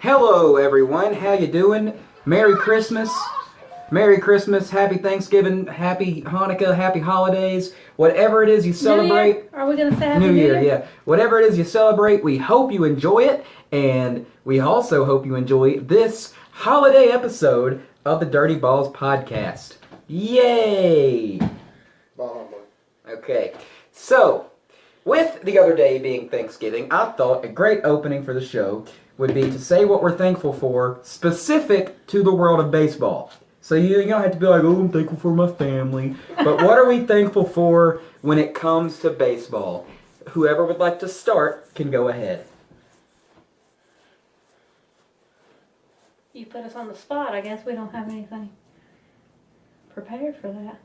Hello everyone, how you doing? Merry Christmas. Merry Christmas, Happy Thanksgiving, Happy Hanukkah, Happy Holidays, whatever it is you celebrate. New Year? Are we going to say Happy New New Year, Year? yeah. Whatever it is you celebrate, we hope you enjoy it, and we also hope you enjoy this holiday episode of the Dirty Balls podcast. Yay! Okay, so with the other day being Thanksgiving, I thought a great opening for the show would be to say what we're thankful for specific to the world of baseball. So you don't have to be like, oh, I'm thankful for my family. But what are we thankful for when it comes to baseball? Whoever would like to start can go ahead. You put us on the spot. I guess we don't have anything prepared for that.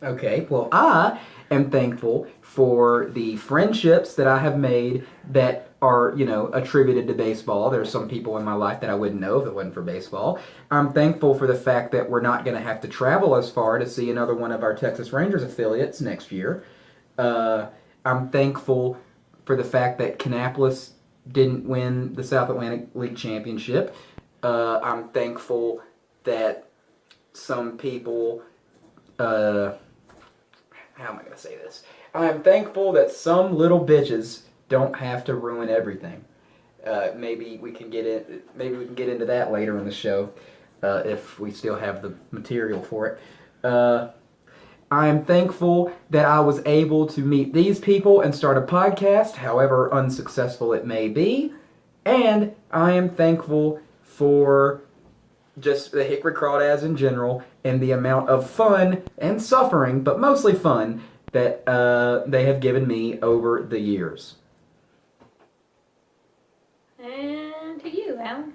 Okay, well, I am thankful for the friendships that I have made that are, attributed to baseball. There's some people in my life that I wouldn't know if it wasn't for baseball. I'm thankful for the fact that we're not going to have to travel as far to see another one of our Texas Rangers affiliates next year. I'm thankful for the fact that Kannapolis didn't win the South Atlantic League Championship. I'm thankful that some people... how am I going to say this? I'm thankful that some little bitches don't have to ruin everything. Maybe we can get into that later in the show, if we still have the material for it. I am thankful that I was able to meet these people and start a podcast, however unsuccessful it may be. And I am thankful for just the Hickory Crawdads in general and the amount of fun and suffering, but mostly fun, that they have given me over the years. And to you, Alan.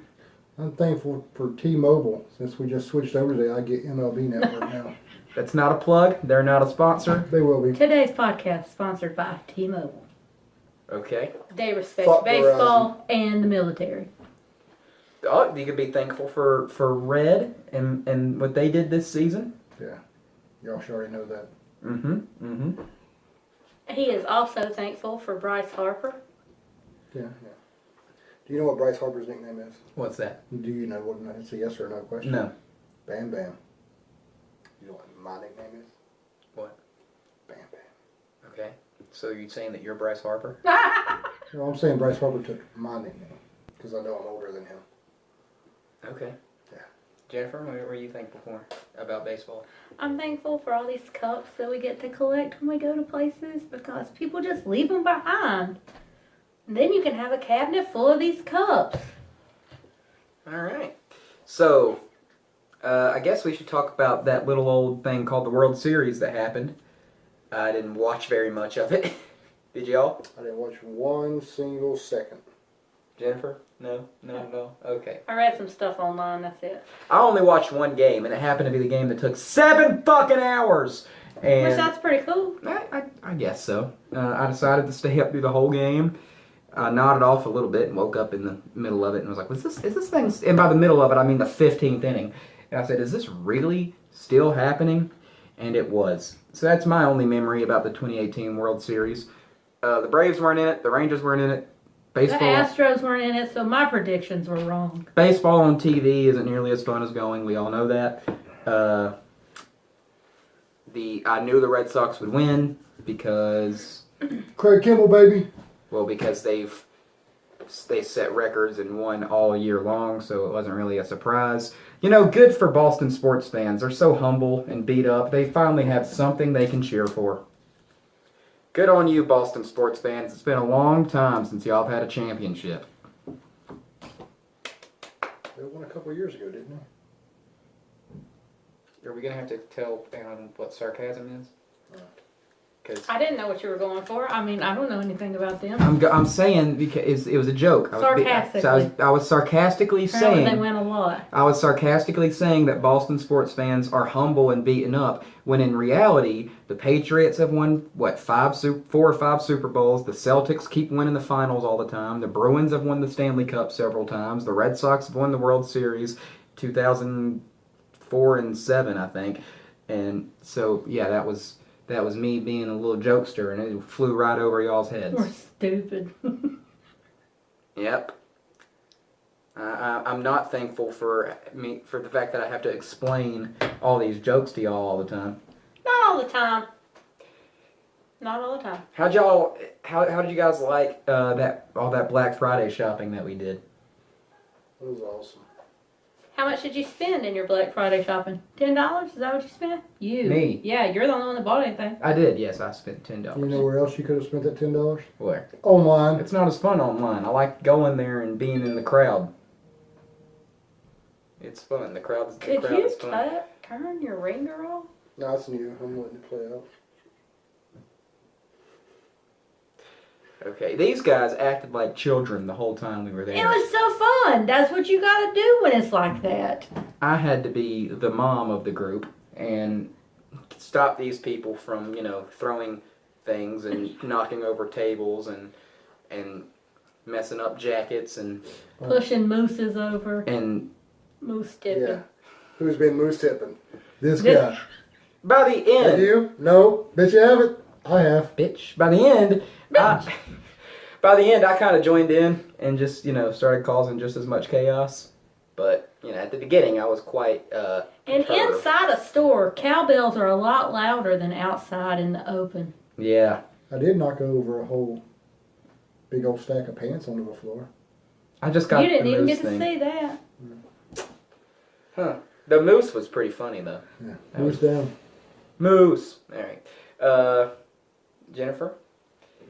I'm thankful for T-Mobile. Since we just switched over today, I get MLB Network now. That's not a plug. They're not a sponsor. They will be. Today's podcast sponsored by T-Mobile. Okay. They respect Fuck baseball and the military. Oh, you could be thankful for Red and what they did this season. Yeah. Y'all should already know that. He is also thankful for Bryce Harper. Yeah. Do you know what Bryce Harper's nickname is? What's that? Do you know what? It's a yes or no question. No. Bam Bam. You know what my nickname is? What? Bam Bam. Okay. So you're saying that you're Bryce Harper? No, I'm saying Bryce Harper took my nickname because I know I'm older than him. Okay. Yeah. Jennifer, what were you thankful for about baseball? I'm thankful for all these cups that we get to collect when we go to places because people just leave them behind. And then you can have a cabinet full of these cups. All right. So, I guess we should talk about that little old thing called the World Series that happened. I didn't watch very much of it. Did y'all? I didn't watch one single second. Jennifer? No? Not at all? Okay. I read some stuff online, that's it. I only watched one game, and it happened to be the game that took 7 fucking hours. And Which that's pretty cool. I guess so. I decided to stay up through the whole game. I nodded off a little bit and woke up in the middle of it and was like, is this thing... And by the middle of it, I mean the 15th inning. And I said, is this really still happening? And it was. So that's my only memory about the 2018 World Series. The Braves weren't in it. The Rangers weren't in it. Baseball, The Astros weren't in it, so my predictions were wrong. Baseball on TV isn't nearly as fun as going. We all know that. I knew the Red Sox would win because... Craig Kimball, baby. Well, because they set records and won all year long, so it wasn't really a surprise. Good for Boston sports fans. They're so humble and beat up. They finally have something they can cheer for. Good on you, Boston sports fans. It's been a long time since y'all have had a championship. They won a couple of years ago, didn't they? Are we going to have to tell Alan what sarcasm is? I didn't know what you were going for. I mean, I don't know anything about them. I'm saying because it was a joke. Sarcastically. I was sarcastically Apparently saying... they win a lot. I was sarcastically saying that Boston sports fans are humble and beaten up, when in reality, the Patriots have won, 4 or 5 Super Bowls, the Celtics keep winning the finals all the time, the Bruins have won the Stanley Cup several times, the Red Sox have won the World Series 2004 and 7, I think. And so, yeah, that was me being a little jokester, and it flew right over y'all's heads. We're stupid. Yep. I'm not thankful for the fact that I have to explain all these jokes to y'all all the time. Not all the time. Not all the time. How did you guys like all that Black Friday shopping that we did? It was awesome. How much did you spend in your Black Friday shopping? $10? Is that what you spent? You. Me. Yeah, you're the only one that bought anything. I did, yes. I spent $10. You know where else you could have spent that $10? Where? Online. It's not as fun online. I like going there and being in the crowd. It's fun. The crowd Could is you fun. turn your ringer off? No, it's new. I'm letting it play out. Okay, these guys acted like children the whole time we were there. It was so fun. That's what you gotta do when it's like that. I had to be the mom of the group and stop these people from, throwing things and knocking over tables and messing up jackets and Pushing mooses over. Moose tipping. Yeah. Who's been moose tipping? This This- guy. by the Have end, you? No. Bet you haven't. I have. bitch. By the end, I kind of joined in and just started causing just as much chaos. But at the beginning, I was quite. And perturbed. inside a store, cowbells are a lot louder than outside in the open. Yeah, I did knock over a whole big old stack of pants onto the floor. I just got You didn't the even moose get to thing. see that. Huh? The moose was pretty funny though. Yeah. That Moose down. Moose. All right. Jennifer,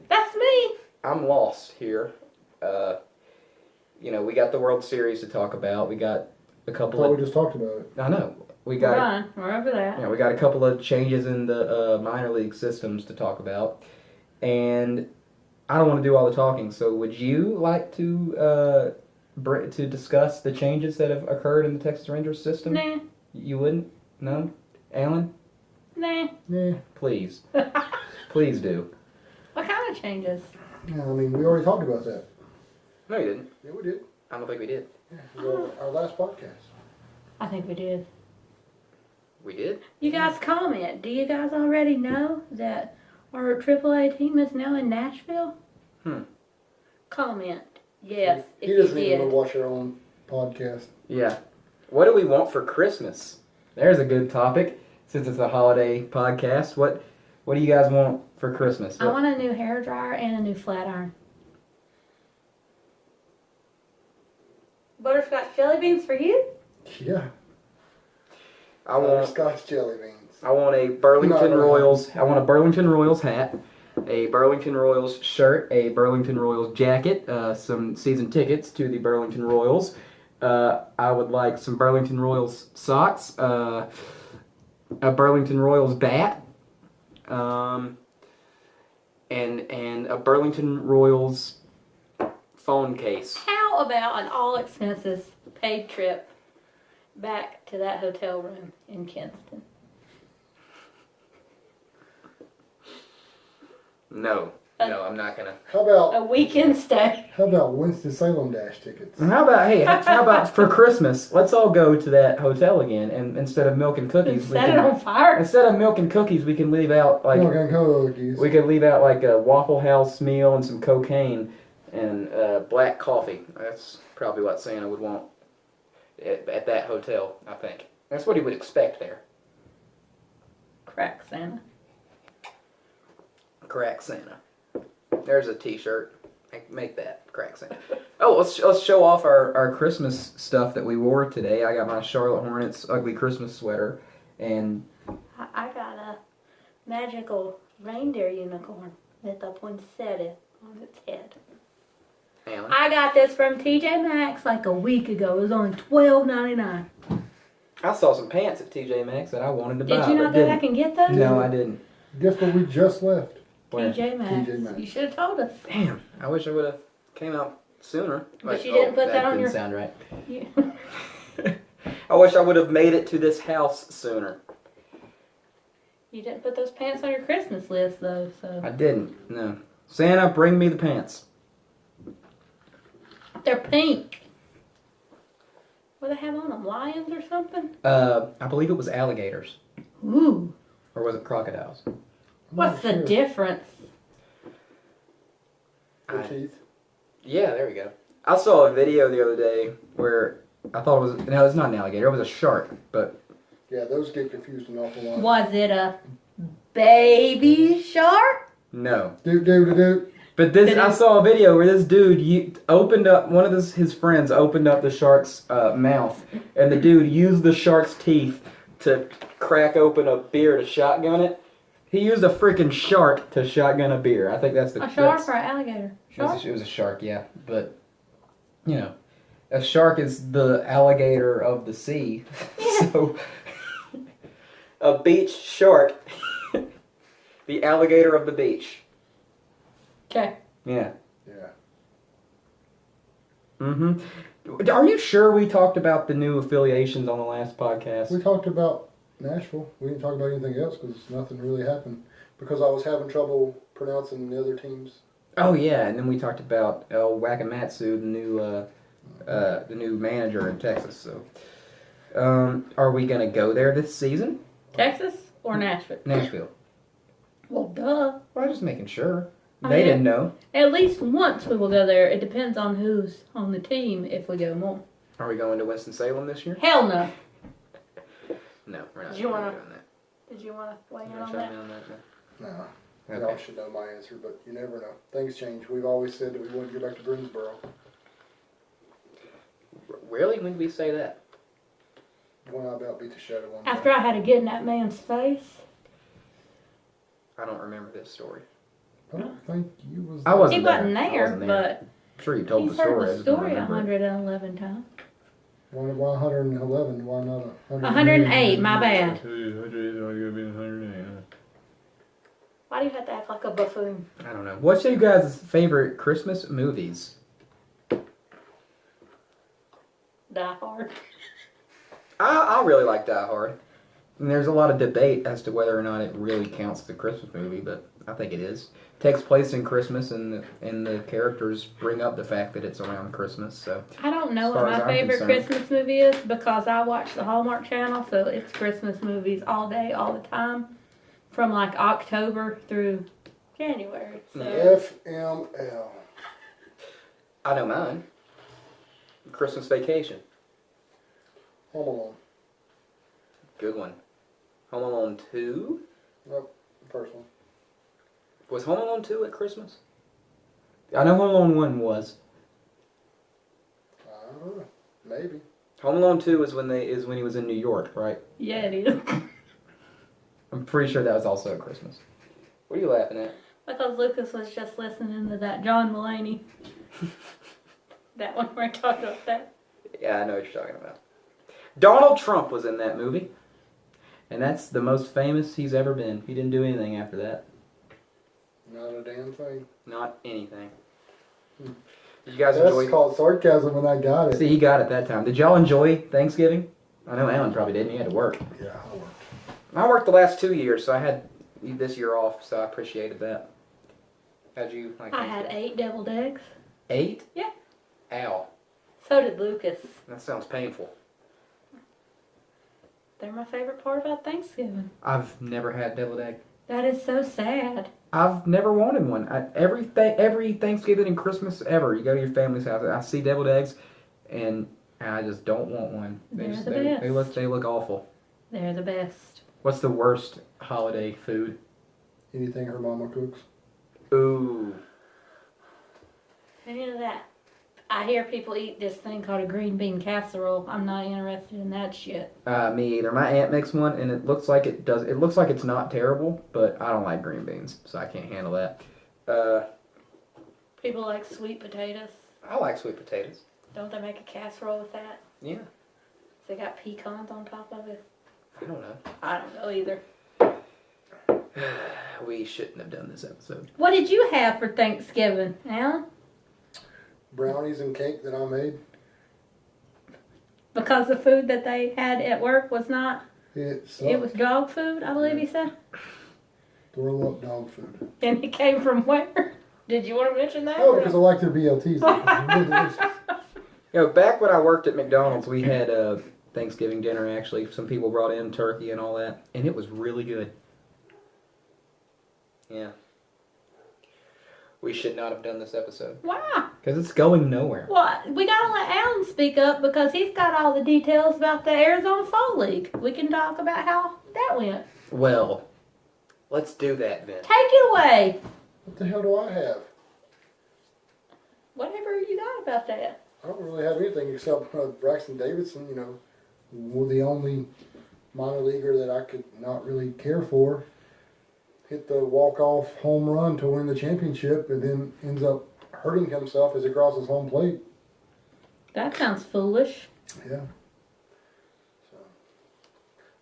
That's me. I'm lost here. We got the World Series to talk about. We got a I couple thought we of. just talked about it. I know. We got. Run. We're over that. We got a couple of changes in the minor league systems to talk about, and I don't want to do all the talking. So, would you like to discuss the changes that have occurred in the Texas Rangers system? Nah. You wouldn't? No, Alan, Nah. Yeah. please, please do. What kind of changes? Yeah, I mean, we already talked about that. No, you didn't. Yeah, we did. I don't think we did. Yeah, it was our last podcast. I think we did. We did. You guys comment. Do you guys already know that our AAA team is now in Nashville? Comment. Yes, He if doesn't you even did. watch our own podcast. Yeah. What do we want for Christmas? There's a good topic. Since it's a holiday podcast, what do you guys want for Christmas? I want a new hair dryer and a new flat iron. Butterscotch jelly beans for you? Yeah. I want Scotch jelly beans. I want a Burlington No, no. Royals. I want a Burlington Royals hat, a Burlington Royals shirt, a Burlington Royals jacket, some season tickets to the Burlington Royals. I would like some Burlington Royals socks, a Burlington Royals bat, and a Burlington Royals phone case. How about an all expenses paid trip back to that hotel room in Kinston? No, I'm not gonna. How about A weekend stay. Winston-Salem Dash tickets? How about for Christmas? Let's all go to that hotel again, and instead of milk and cookies, Set it on fire. instead of milk and cookies, we can leave out like Milk and cookies. we could leave out like a Waffle House meal and some cocaine and black coffee. That's probably what Santa would want at that hotel. I think that's what he would expect there. Crack Santa. Crack Santa. There's a T-shirt. Make that Crack Santa. Oh, let's show off our Christmas stuff that we wore today. I got my Charlotte Hornets ugly Christmas sweater, and I got a magical reindeer unicorn with a poinsettia on its head. Alan. I got this from TJ Maxx like a week ago. It was only $12.99. I saw some pants at TJ Maxx that I wanted to buy. Did you not but know I can get those? No, I didn't. Guess what we just left? Where? TJ Maxx. TJ Maxx. You should have told us. Damn, I wish I would have came out sooner. But you didn't put that on didn't your- sound right. You- I wish I would have made it to this house sooner. You didn't put those pants on your Christmas list though, so I didn't. No. Santa, bring me the pants. they're pink. What do they have on them? Lions or something? I believe it was alligators, Ooh. or was it crocodiles? I'm What's not the sure. difference? The teeth. Yeah, there we go. I saw a video the other day where I thought it was, no, it's not an alligator, it was a shark, but Yeah, those get confused an awful lot. Was it a baby shark? no. Do. But I saw a video where this dude opened up, one of his friends opened up the shark's mouth, and the dude used the shark's teeth to crack open a beer to shotgun it. He used a freaking shark to shotgun a beer. I think that's the A shark or an alligator? Shark? It was a shark, yeah. But, you know, a shark is the alligator of the sea. Yeah. So, a beach shark, the alligator of the beach. Okay. Yeah. Yeah. Mm-hmm. Are you sure we talked about the new affiliations on the last podcast? We talked about Nashville. We didn't talk about anything else because nothing really happened. Because I was having trouble pronouncing the other teams. Oh yeah, and then we talked about El Wakamatsu, the new manager in Texas. So, are we gonna go there this season? Texas or Nashville? Nashville. Well, duh. Well, just making sure. I They mean, didn't know. At least once we will go there. It depends on who's on the team if we go more. Are we going to Winston-Salem this year? Hell no. No, we're not Did you wanna- doing that. Did you want to weigh in You wanna on chime that? in on that? Nah. No? Y'all Okay. should know my answer, but you never know. Things change. We've always said that we want to go back to Greensboro. Really? When did we say that? When I about beat the shit out of one. After I had to get in that man's face. I don't remember this story. I don't think you was. I wasn't He wasn't there. I there, wasn't there. but I'm sure you told the he's story. heard I the just don't story remember it. 111 times. Why 111? Why not 108, my bad. 108. Why do you have to act like a buffoon? I don't know. What's your guys' favorite Christmas movies? Die Hard. I really like Die Hard. And there's a lot of debate as to whether or not it really counts as a Christmas movie, but I think it is. It takes place in Christmas, and the characters bring up the fact that it's around Christmas. So I don't know As what far as my I'm favorite concerned. Christmas movie is because I watch the Hallmark Channel, so it's Christmas movies all day, all the time, from like October through January. So FML. I know mine. Christmas Vacation, Home Alone. good one. Home Alone 2. Nope. First one. Was Home Alone 2 at Christmas? I know Home Alone 1 was. I don't know. Maybe. Home Alone 2 is when he was in New York, right? yeah, it is. I'm pretty sure that was also at Christmas. What are you laughing at? Because Lucas was just listening to that John Mulaney. That one where I talked about that. Yeah, I know what you're talking about. Donald Trump was in that movie. And that's the most famous he's ever been. He didn't do anything after that. Not a damn thing. Not anything. Did you guys That's enjoy... called sarcasm when I got it. See, he got it that time. Did y'all enjoy Thanksgiving? I know Alan probably didn't. He had to work. Yeah, I worked. I worked the last 2 years, so I had this year off, so I appreciated that. How'd you like I had 8 deviled eggs. 8? Yeah. Ow. So did Lucas. That sounds painful. They're my favorite part about Thanksgiving. I've never had deviled egg. That is so sad. I've never wanted one. Every Thanksgiving and Christmas ever, you go to your family's house, I see deviled eggs, and I just don't want one. They're Just- the best. they look awful. They're the best. What's the worst holiday food? Anything her mama cooks. Ooh. Any of that. I hear people eat this thing called a green bean casserole. I'm not interested in that shit. Me either. My aunt makes one, and it looks like it does. It looks like it's not terrible, but I don't like green beans, so I can't handle that. People like sweet potatoes. I like sweet potatoes. Don't they make a casserole with that? Yeah. They got pecans on top of it. I don't know. I don't know either. We shouldn't have done this episode. What did you have for Thanksgiving, Alan? Brownies and cake that I made. Because the food that they had at work was not. It It was dog food, I believe he said. Throw up dog food. And it came from where? Did you want to mention that? Oh, because I like their BLTs. They're really delicious. You know, back when I worked at McDonald's, we had Thanksgiving dinner, actually. Some people brought in turkey and all that, and it was really good. Yeah. we should not have done this episode. Why? Because it's going nowhere. Well, we gotta let Alan speak up because he's got all the details about the Arizona Fall League. We can talk about how that went. Well, let's do that then. Take it away. What the hell do I have? Whatever you got about that. I don't really have anything except Braxton Davidson, you know, the only minor leaguer that I could not really care for. Hit the walk-off home run to win the championship and then ends up hurting himself as he crosses home plate. That sounds foolish. Yeah. So,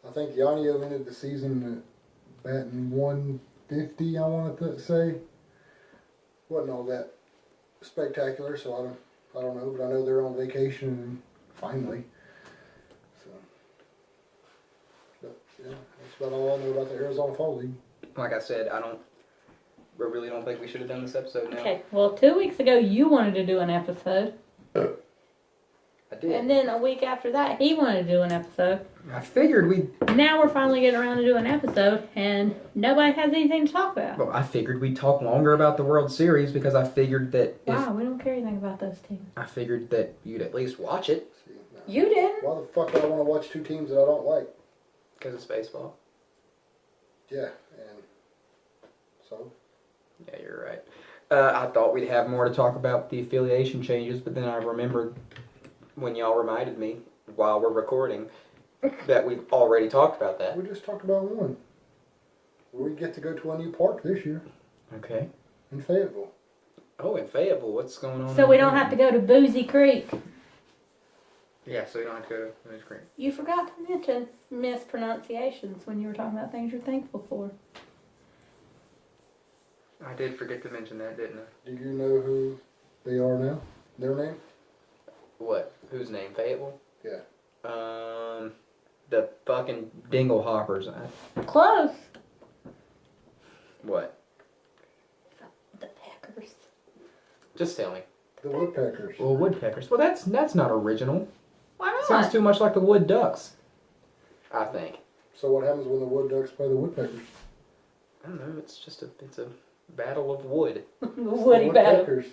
I think Yanio ended the season batting 150, I want to say. Wasn't all that spectacular, so I don't know, but I know they're on vacation finally. So, but yeah, that's about all I know about the Arizona Fall League. Like I said, I really don't think we should have done this episode now. Okay, well, 2 weeks ago you wanted to do an episode. I did. And then a week after that he wanted to do an episode. I figured we'd Now we're finally getting around to do an episode and nobody has anything to talk about. Well, I figured we'd talk longer about the World Series because I figured that Wow, we don't care anything about those teams. I figured that you'd at least watch it See, now, You didn't. why the fuck would I want to watch two teams that I don't like? because it's baseball. Yeah, and so Yeah, you're right. I thought we'd have more to talk about the affiliation changes, but then I remembered when y'all reminded me while we're recording that we've already talked about that. we just talked about one. We get to go to a new park this year Okay. in Fayetteville. Oh, in Fayetteville, what's going on? So we don't have to go to Boozy Creek. Yeah, so you don't have to go to Moose Creek. You forgot to mention mispronunciations when you were talking about things you're thankful for. I did forget to mention that, didn't I? Do you know who they are now? Their name? What? Whose name? Fayetteville? Yeah. The fucking Dingle Hoppers. Close. What? The Packers. Just tell me. The Woodpeckers. Well, woodpeckers. Well, that's not original. Why not? Sounds too much like the wood ducks. I think. So what happens when the Wood Ducks play the Woodpeckers? I don't know. It's a battle of wood. Woody the battle. Woodpeckers.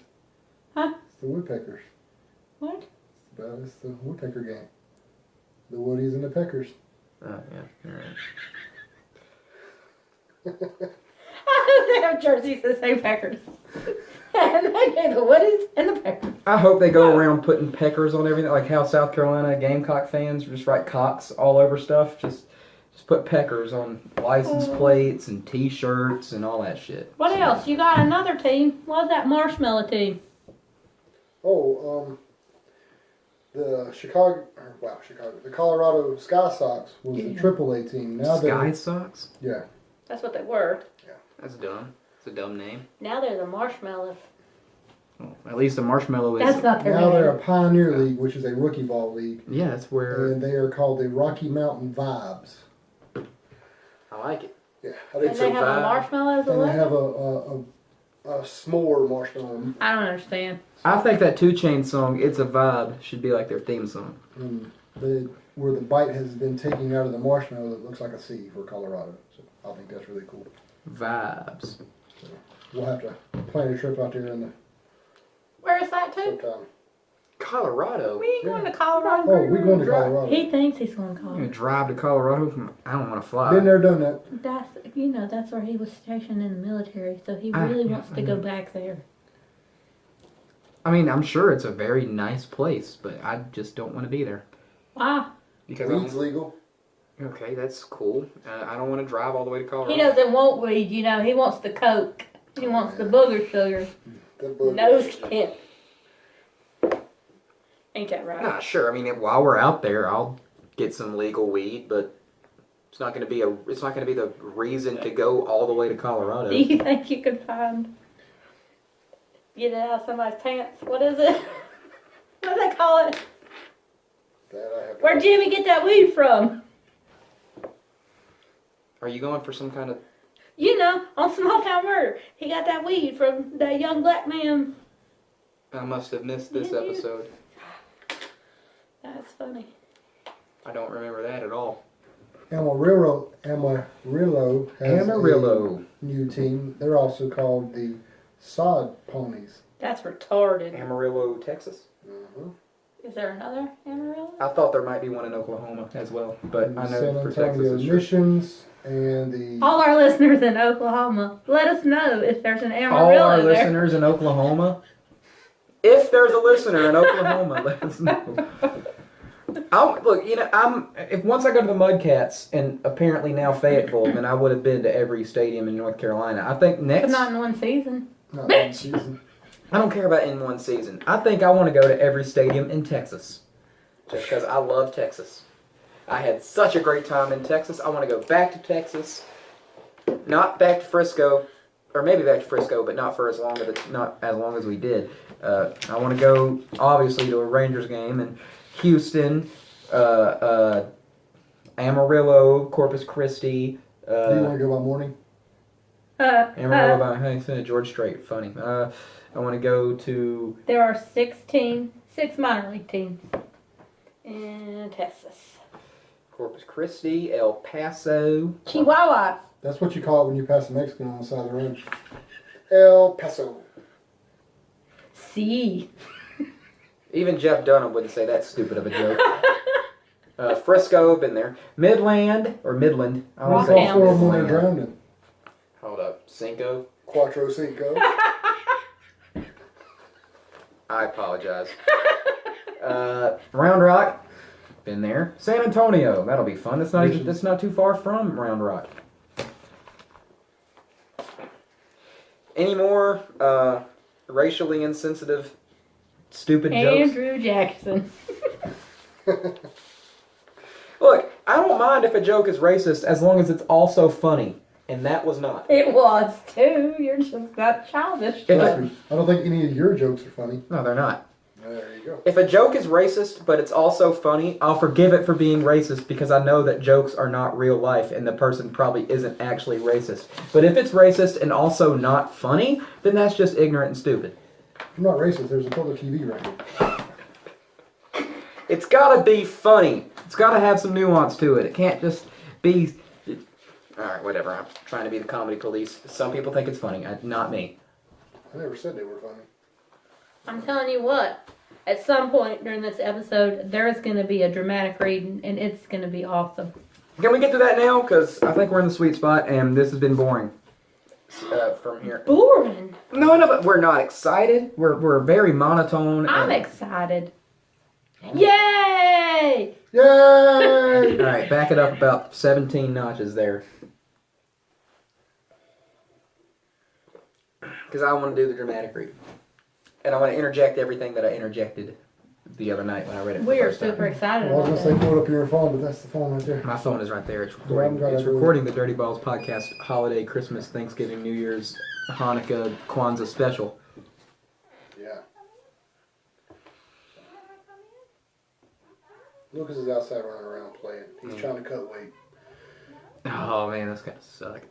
Huh? It's the Woodpeckers. What? It's the Woodpecker game. The Woodies and the Peckers. Oh yeah. All right. They have jerseys that say Packers. And they get the Woodies and the Packers. I hope they go around putting peckers on everything, like how South Carolina Gamecock fans just write cocks all over stuff. Just put peckers on license plates and T-shirts and all that shit. What else? You got another team. What's that Marshmallow team? Oh, the the Colorado Sky Sox was a AAA team. Now Sky Sox? yeah, That's what they were. That's dumb. It's a dumb name. Now they're the Marshmallows. Well, at least the marshmallow is. That's not their now they're name. a Pioneer League, which is a rookie ball league, Yeah, that's where and they are called the Rocky Mountain Vibes. I like it. Yeah, I And think they so. have a marshmallow as a And they have logo? a s'more marshmallow. I don't understand. I think that 2 Chainz song, "It's a Vibe," should be like their theme song. Where the bite has been taken out of the marshmallow that looks like a C for Colorado. So I think that's really cool. Vibes. We'll have to plan a trip out there in the Where is that to? sometime. Colorado. We ain't going to Colorado. Oh, we're going to Colorado. He thinks he's going to You gonna Colorado. drive to Colorado? I don't want to fly. Been there, done that. That's where he was stationed in the military, so he Ah, really yeah, wants to go back there. I mean, I'm sure it's a very nice place, but I just don't want to be there. Why? Because Weed's legal. okay, that's cool. I don't want to drive all the way to Colorado. He doesn't want weed, you know. He wants the coke. He wants the booger sugar. The book. Nose can't. Ain't that right? Nah, sure. I mean, while we're out there, I'll get some legal weed, but it's not going to be the reason to go all the way to Colorado. Do you think you could get it out of somebody's pants? What is it? What do they call it? That I have to- Where'd Jimmy get that weed from? Are you going for some kind of? You know, on Small Town Murder. He got that weed from that young black man. I must have missed this Did you? episode. That's funny. I don't remember that at all. Amarillo has Amarillo. a new team. They're also called the sod ponies. That's retarded. Amarillo, Texas. Uh-huh. Is there another Amarillo? I thought there might be one in Oklahoma as well, but I know San for Texas Antonio it's true. Missions and the All our listeners in Oklahoma, let us know if there's an Amarillo All our there. listeners in Oklahoma, if there's a listener in Oklahoma, let us know. Look, if once I go to the Mudcats and apparently now Fayetteville, then I would have been to every stadium in North Carolina. I think But next, not in one season. not one season. I don't care about in one season. I think I want to go to every stadium in Texas, just because I love Texas. I had such a great time in Texas. I want to go back to Texas, not back to Frisco, or maybe back to Frisco, but not for as long as we did. I want to go obviously to a Rangers game in Houston, Amarillo, Corpus Christi. Do you want to go by morning? Amarillo by George Strait, funny. I want to go to There are 6 minor league teams in Texas. Corpus Christi, El Paso. Chihuahua. That's what you call it when you pass a Mexican on the side of the road. El Paso. See. Even Jeff Dunham wouldn't say that stupid of a joke. Frisco, been there. Midland. I What's want to all say four of them when they're Midland. drowning? Hold up. Cinco. Cuatro Cinco. I apologize. Round Rock. Been there. San Antonio. That'll be fun. That's not too far from Round Rock. Any more racially insensitive, stupid jokes? Andrew Jackson. Look, I don't mind if a joke is racist as long as it's also funny. And that was not. It was too. You're just that childish. If Trust a- me, I don't think any of your jokes are funny. No, they're not. There you go. If a joke is racist, but it's also funny, I'll forgive it for being racist because I know that jokes are not real life and the person probably isn't actually racist. But if it's racist and also not funny, then that's just ignorant and stupid. I'm not racist. There's a public TV right here. It's gotta be funny. It's gotta have some nuance to it. It can't just be... Alright, whatever. I'm trying to be the comedy police. Some people think it's funny. Not me. I never said they were funny. I'm telling you what. At some point during this episode, there is going to be a dramatic reading, and it's going to be awesome. Can we get to that now? Because I think we're in the sweet spot, and this has been boring from here. Boring. No, but we're not excited. We're very monotone. I'm excited. Yay! Yay! All right, back it up about 17 notches there. Because I want to do the dramatic read. And I want to interject everything that I interjected the other night when I read it for We the are first time. super excited Well, I about was going to that. say pull it up your phone, but that's the phone right there. My phone is right there. It's Well, I'm recording. glad It's I do it. recording the Dirty Balls podcast holiday, Christmas, Thanksgiving, New Year's, Hanukkah, Kwanzaa special. Yeah. Lucas is outside running around playing. He's trying to cut weight. Oh man, that's gonna suck.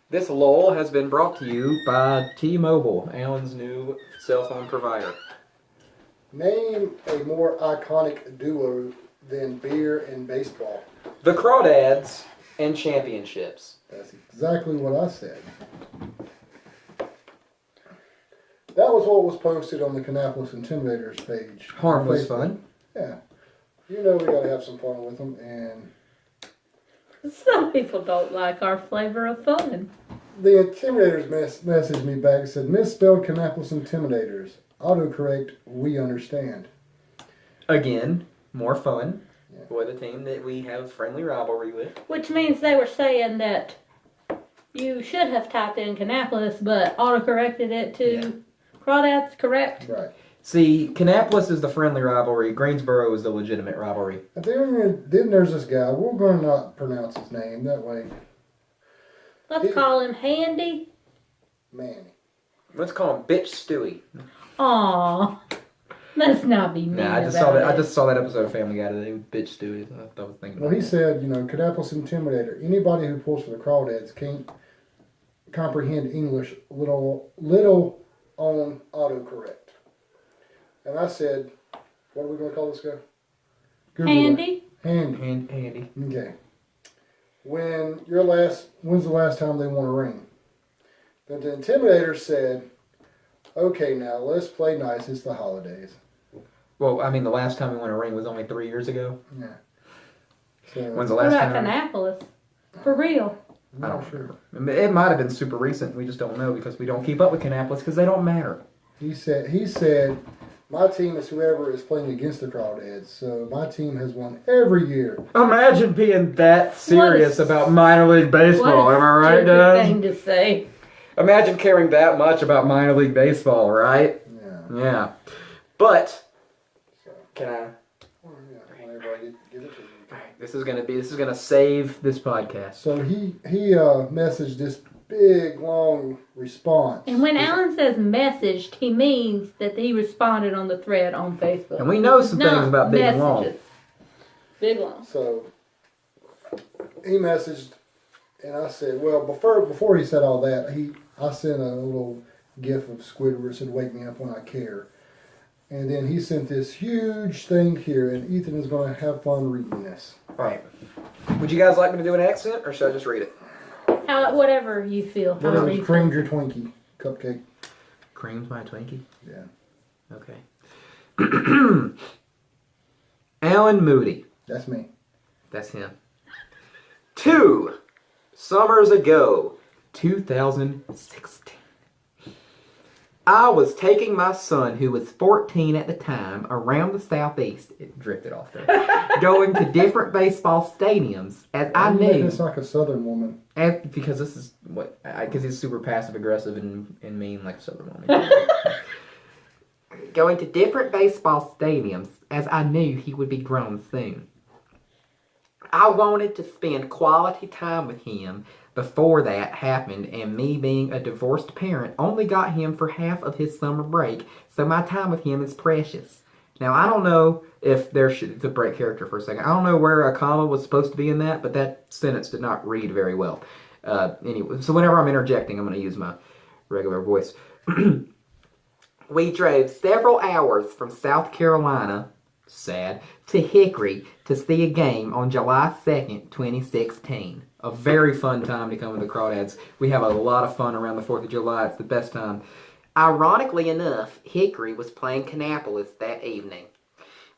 This lull has been brought to you by T-Mobile, Allen's new cell phone provider. Name a more iconic duo than beer and baseball. The Crawdads and Championships. That's exactly what I said. That was what was posted on the Kannapolis Intimidators page. Harmless Facebook. fun. Yeah. You know we gotta have some fun with them, and Some people don't like our flavor of fun. the Intimidators messaged me back and said, misspelled Kannapolis Intimidators. Autocorrect, we understand. Again, more fun Yeah. for the team that we have friendly rivalry with. Which means they were saying that you should have typed in Kannapolis, but auto-corrected it to Crawdads, correct? Right. See, Kannapolis is the friendly rivalry. Greensboro is the legitimate rivalry. And then there's this guy. We're going to not pronounce his name. That way, Let's call him Handy. Manny. Let's call him Bitch Stewie. Aw. Let's not be mean Nah, I just about saw that. it. I just saw that episode of Family Guy today with Bitch Stewie. I was thinking. Well, About he that. said, Kannapolis Intimidator. Anybody who pulls for the Crawdads can't comprehend English, little on autocorrect. And I said, what are we going to call this guy? Google Handy? It. Handy. Handy. Okay. When's the last time they won a ring? But the Intimidator said, okay, now let's play nice. It's the holidays. Well, I mean, the last time we won a ring was only 3 years ago. Yeah. So, When's the What last about time? Kannapolis? For real. I don't sure. remember. It might have been super recent. We just don't know because we don't keep up with Kannapolis because they don't matter. He said, my team is whoever is playing against the Crawdads. So my team has won every year. Imagine being that serious about minor league baseball. What a Am I right, stupid guys? thing to say. Imagine caring that much about minor league baseball, right? Yeah. Yeah. But So, can I? well, yeah, whenever I give it to you. This is gonna save this podcast. So he messaged this big long response. And when Alan says messaged, he means that he responded on the thread on Facebook. And we know some things Not about Big and Long. messages. Big Long. So he messaged, and I said, well, before he said all that, I sent a little gif of Squidward said, "Wake me up when I care." And then he sent this huge thing here, and Ethan is going to have fun reading this. All right. Would you guys like me to do an accent, or should I just read it? Whatever you feel. What however is you creamed feel. your Twinkie cupcake? Cream's my Twinkie. Yeah, Okay. Alan Moody. that's me. That's him. 2 summers ago, 2016. I was taking my son, who was 14 at the time, around the southeast. It drifted off there. Going to different baseball stadiums, as I Why do you make knew. this like a Southern woman. Because this is what. Because he's super passive aggressive and mean like a Southern woman. Going to different baseball stadiums, as I knew he would be grown soon. I wanted to spend quality time with him before that happened, and me being a divorced parent only got him for half of his summer break, so my time with him is precious. Now, I don't know if to break character for a second, I don't know where a comma was supposed to be in that, but that sentence did not read very well. Anyway, so whenever I'm interjecting, I'm going to use my regular voice. We drove several hours from South Carolina, sad, to Hickory to see a game on July 2nd, 2016. A very fun time to come to the Crawdads. We have a lot of fun around the 4th of July. It's the best time. Ironically enough, Hickory was playing Kannapolis that evening.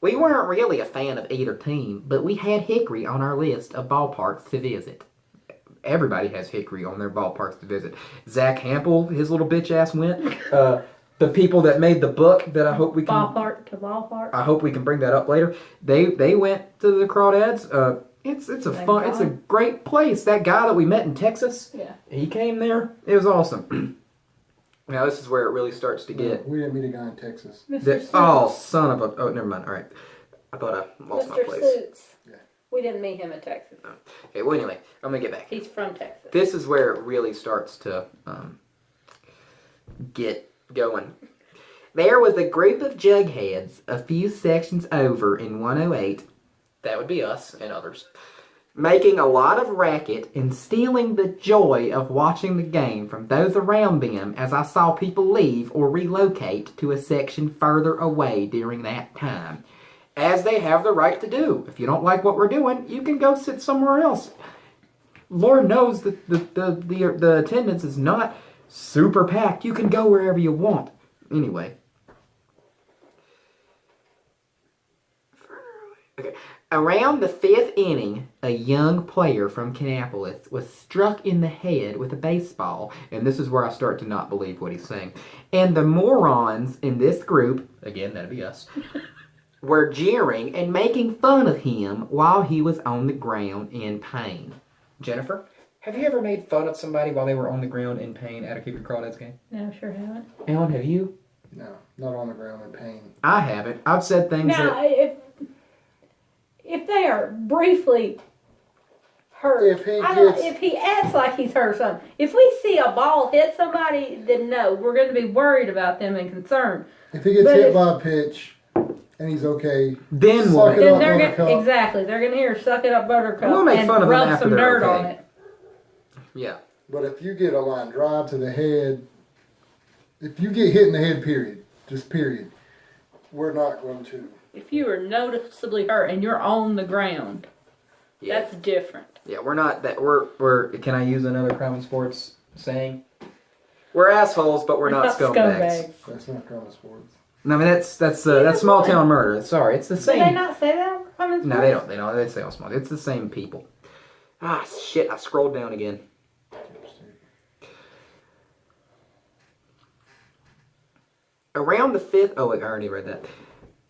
We weren't really a fan of either team, but we had Hickory on our list of ballparks to visit. Everybody has Hickory on their ballparks to visit. Zach Hampel, his little bitch ass went. The people that made the book that I hope we can... Ballpark to ballpark. I hope we can bring that up later. They went to the Crawdads. It's a Thank fun, it's a God. great place. That guy that we met in Texas, Yeah. he came there. It was awesome. Now this is where it really starts to get. We didn't meet a guy in Texas. Oh, son of a! Oh, never mind. All right, I thought I lost my Mr. place. Suits. Yeah. We didn't meet him in Texas. Okay, well anyway, I'm gonna get back. He's from Texas. This is where it really starts to get going. There was a group of jugheads a few sections over in 108, that would be us and others, making a lot of racket and stealing the joy of watching the game from those around them as I saw people leave or relocate to a section further away during that time. As they have the right to do. If you don't like what we're doing, you can go sit somewhere else. Lord knows that the attendance is not super packed. You can go wherever you want. Anyway. Okay. Around the 5th inning, a young player from Kannapolis was struck in the head with a baseball, and this is where I start to not believe what he's saying. And the morons in this group, again, that'd be us, were jeering and making fun of him while he was on the ground in pain. Jennifer, have you ever made fun of somebody while they were on the ground in pain at a Keep Your Crawdads game? No, sure haven't. Alan, have you? No, not on the ground in pain. I haven't. I've said things Now, if they are briefly hurt, if he acts like he's hurt something, if we see a ball hit somebody, then no, we're going to be worried about them and concerned. If he gets hit by a pitch and he's okay, then suck what? it Then up, they're Buttercup. gonna exactly. They're gonna hear "suck it up, Buttercup" We'll make and fun of them rub after some they're dirt okay. on it. Yeah. But if you get a line drive to the head, if you get hit in the head, period, just period, we're not going to. If you are noticeably hurt and you're on the ground, that's different. Yeah, we're not that. We're. Can I use another common sports saying? We're assholes, but we're not scumbags. That's not common sports. No, I mean that's small town murder. Sorry, it's the same. Did they not say that? No, they don't. They don't. They say all small. It's the same people. Ah, shit! I scrolled down again. Around the 5th. Oh, wait, I already read that.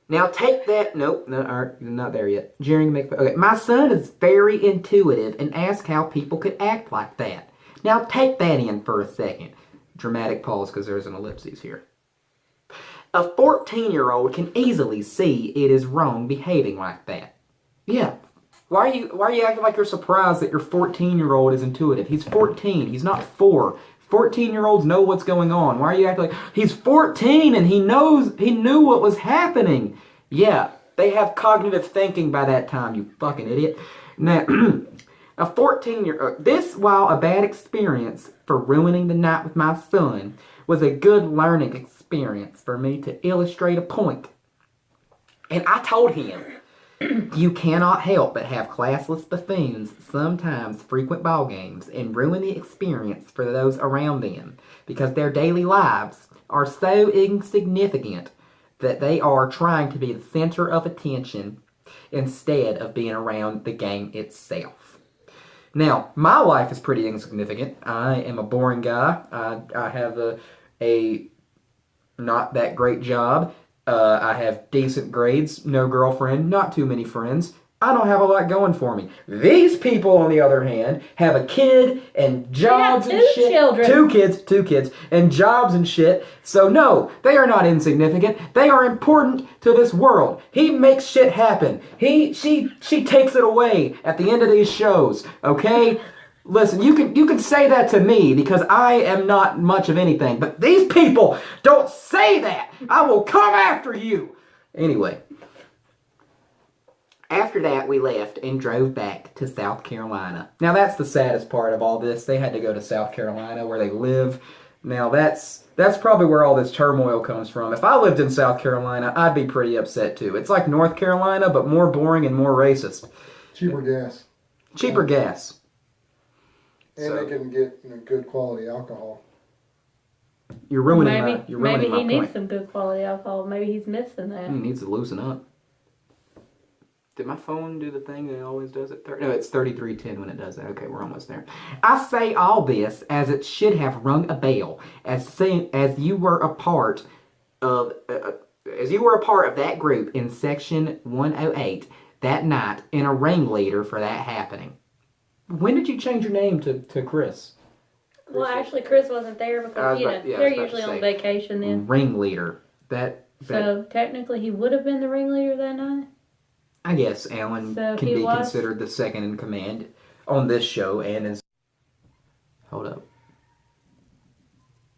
Now take that. Nope, no, not there yet. Jeering make. Okay, my son is very intuitive and asks how people could act like that. Now take that in for a second. Dramatic pause because there's an ellipses here. A 14-year-old can easily see it is wrong behaving like that. Yeah. Why are you acting like you're surprised that your 14-year-old is intuitive? He's 14. He's not 4. 14-year-olds know what's going on. Why are you acting like he's 14 and he knew what was happening? Yeah, they have cognitive thinking by that time, you fucking idiot. Now, a 14-year-old, this, while a bad experience for ruining the night with my son, was a good learning experience for me to illustrate a point. And I told him, you cannot help but have classless buffoons sometimes frequent ball games and ruin the experience for those around them because their daily lives are so insignificant that they are trying to be the center of attention instead of being around the game itself. Now, my life is pretty insignificant. I am a boring guy. I have a not that great job. I have decent grades, no girlfriend, not too many friends. I don't have a lot going for me. These people, on the other hand, have a kid and jobs and shit. Children. Two kids, and jobs and shit. So no, they are not insignificant. They are important to this world. He makes shit happen. She takes it away at the end of these shows. Okay? Listen, you can say that to me because I am not much of anything, but these people don't say that. I will come after you. Anyway, after that we left and drove back to South Carolina. Now that's the saddest part of all this. They had to go to South Carolina where they live. Now that's probably where all this turmoil comes from. If I lived in South Carolina, I'd be pretty upset too. It's like North Carolina, but more boring and more racist. Cheaper gas. Cheaper gas. And they can get good quality alcohol. You're ruining my point. Maybe he needs some good quality alcohol. Maybe he's missing that. He needs to loosen up. Did my phone do the thing that it always does at 30? No, it's 3310 when it does that. Okay, we're almost there. I say all this as it should have rung a bell, as you were a part of that group in section 108 that night and a ringleader for that happening. When did you change your name to Chris? Well, actually, Chris wasn't there because they're usually on vacation then. Ringleader. So technically, he would have been the ringleader that night. I guess Alan can be considered the second in command on this show and is. Hold up.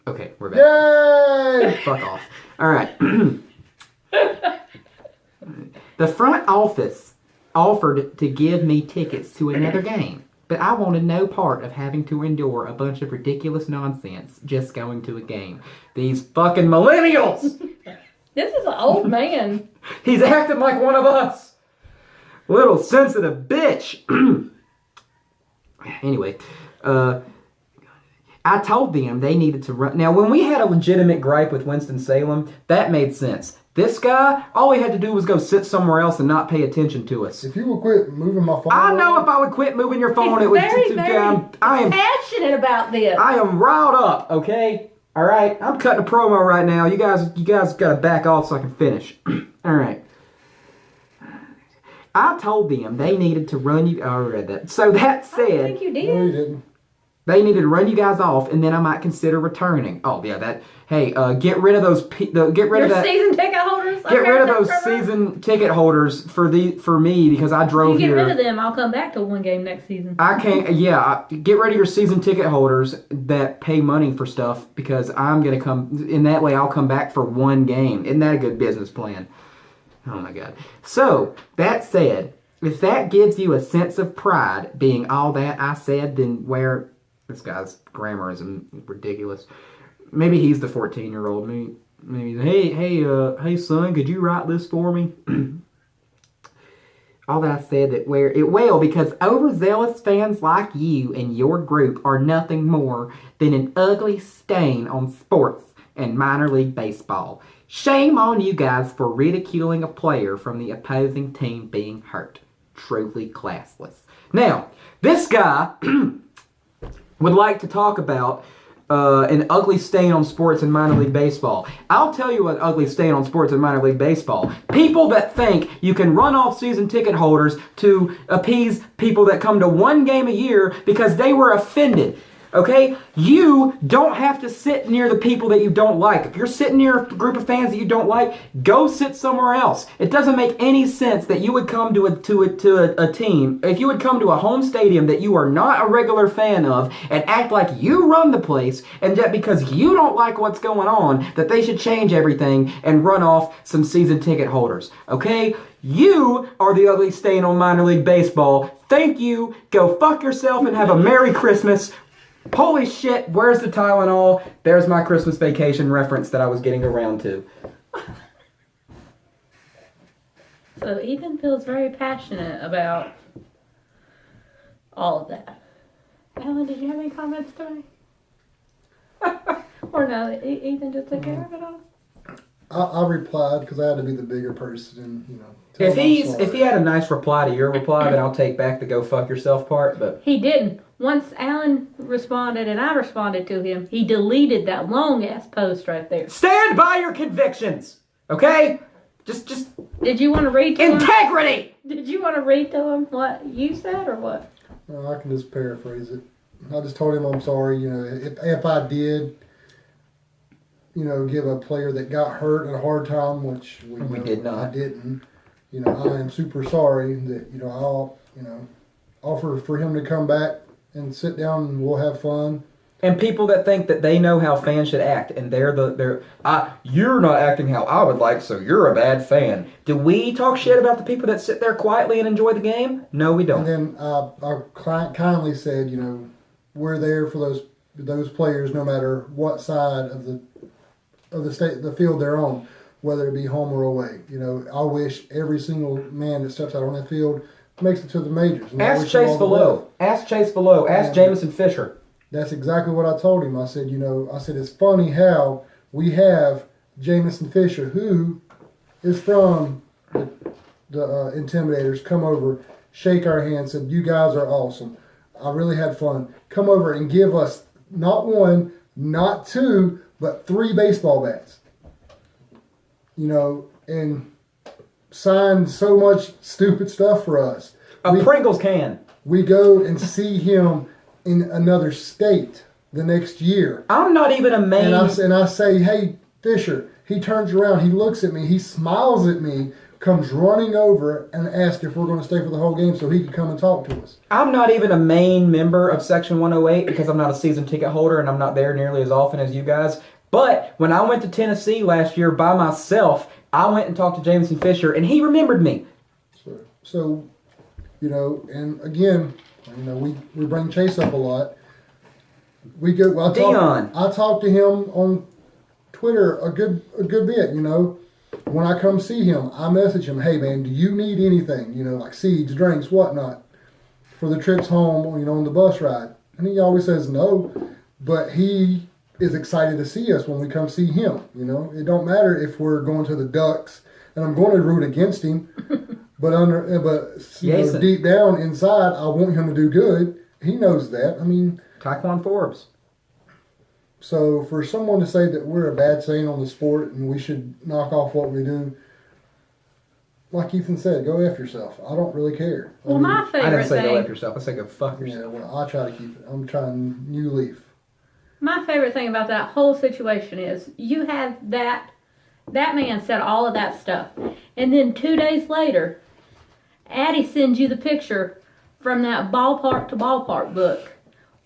Okay, we're back. Yay! Fuck off. All right. The front office offered to give me tickets to another game. But I wanted no part of having to endure a bunch of ridiculous nonsense just going to a game. These fucking millennials! This is an old man. He's acting like one of us. Little sensitive bitch. Anyway, I told them they needed to run. Now, when we had a legitimate gripe with Winston-Salem, that made sense. This guy, all he had to do was go sit somewhere else and not pay attention to us. If you would quit moving my phone... I know if I would quit moving your phone, it would... I am passionate about this. I am riled up, okay? All right? I'm cutting a promo right now. You guys got to back off so I can finish. All right. I told them they needed to run you... I read that. So that said... I think you did. No, you didn't. They needed to run you guys off, and then I might consider returning. Oh yeah, that. Hey, get rid of those. Get rid of that. Season ticket holders. Get rid of those season ticket holders for me because I drove here. Get rid of them. I'll come back to one game next season. I can't. Yeah, get rid of your season ticket holders that pay money for stuff because I'm gonna come. In that way, I'll come back for one game. Isn't that a good business plan? Oh my God. So that said, if that gives you a sense of pride, being all that I said, then where. This guy's grammar is ridiculous. Maybe he's the 14-year-old. maybe, hey, son, could you write this for me? All that I said that where it will, because overzealous fans like you and your group are nothing more than an ugly stain on sports and minor league baseball. Shame on you guys for ridiculing a player from the opposing team being hurt. Truly classless. Now, this guy would like to talk about an ugly stain on sports and minor league baseball. I'll tell you an ugly stain on sports and minor league baseball. People that think you can run off season ticket holders to appease people that come to one game a year because they were offended. Okay? You don't have to sit near the people that you don't like. If you're sitting near a group of fans that you don't like, go sit somewhere else. It doesn't make any sense that you would come to a team, if you would come to a home stadium that you are not a regular fan of and act like you run the place, and that because you don't like what's going on, that they should change everything and run off some season ticket holders. Okay? You are the ugly stain on minor league baseball. Thank you. Go fuck yourself and have a Merry Christmas. Holy shit, where's the Tylenol? There's my Christmas Vacation reference that I was getting around to. So Ethan feels very passionate about all of that. Alan, did you have any comments today? Or no, Ethan just took care of it all? I replied because I had to be the bigger person and, tell If him I'm sorry. if he had a nice reply to your reply, then I'll take back the go fuck yourself part, but He didn't. Once Alan responded and I responded to him, he deleted that long ass post right there. stand by your convictions. Okay? Just Did you want to read to him? integrity. Did you want to read to him what you said or what? No, I can just paraphrase it. I just told him I'm sorry. If I did, give a player that got hurt at a hard time, which We did not. I didn't. I am super sorry that I'll offer for him to come back and sit down and we'll have fun. And people that think that they know how fans should act, and you're not acting how I would like, so you're a bad fan. Do we talk shit about the people that sit there quietly and enjoy the game? No, we don't. And then our client kindly said, we're there for those players no matter what side of the field they're on, whether it be home or away. I wish every single man that steps out on that field makes it to the majors. Ask Chase Vallot. Ask Chase Vallot. Ask Jamison Fisher. That's exactly what I told him. I said, it's funny how we have Jamison Fisher, who is from the Intimidators, come over, shake our hands, said, you guys are awesome. I really had fun. Come over and give us not one, not two, but 3 baseball bats. And signed so much stupid stuff for us. A Pringles can. We go and see him in another state the next year. I'm not even a man. And I say, hey, Fisher. He turns around, he looks at me, he smiles at me, comes running over and asks if we're going to stay for the whole game so he can come and talk to us. I'm not even a main member of Section 108 because I'm not a season ticket holder and I'm not there nearly as often as you guys. But when I went to Tennessee last year by myself, I went and talked to Jamison Fisher and he remembered me. So and again, we bring Chase up a lot. We go. I talk to him on Twitter a good bit. When I come see him, I message him, hey man, do you need anything? Like seeds, drinks, whatnot, for the trips home. On the bus ride, and he always says no, but he is excited to see us when we come see him. It don't matter if we're going to the Ducks, and I'm going to root against him, but deep down inside, I want him to do good. He knows that. Taekwon Forbes. So for someone to say that we're a bad saying on the sport and we should knock off what we do, like Ethan said, go after yourself. I don't really care. Well, my favorite thing... I didn't say go after yourself. I said go fuck yourself. Yeah, well, I try to keep it. I'm trying new leaf. My favorite thing about that whole situation is you had that man said all of that stuff. And then 2 days later, Addie sends you the picture from that Ballpark to Ballpark book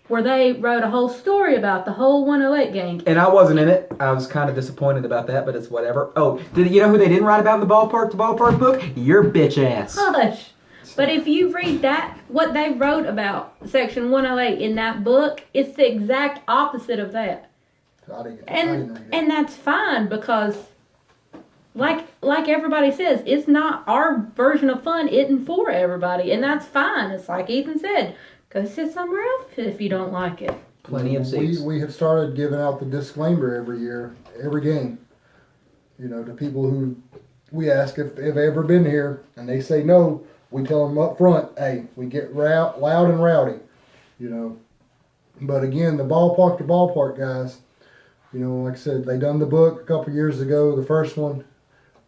where they wrote a whole story about the whole 108 game. And I wasn't in it. I was kind of disappointed about that, but it's whatever. Oh, you know who they didn't write about in the Ballpark to Ballpark book? Your bitch ass. Hush. But if you read that, what they wrote about Section 108 in that book, it's the exact opposite of that. I didn't read it. And that's fine because, like everybody says, it's not our version of fun. Isn't for everybody, and that's fine. It's like Ethan said, go sit somewhere else if you don't like it. Plenty of seats. We have started giving out the disclaimer every year, every game. You know, to people who we ask if they've ever been here, and they say no. We tell them up front, hey, we get loud and rowdy. You know, but again, the ballpark to ballpark guys. You know, like I said, they done the book a couple years ago. The first one,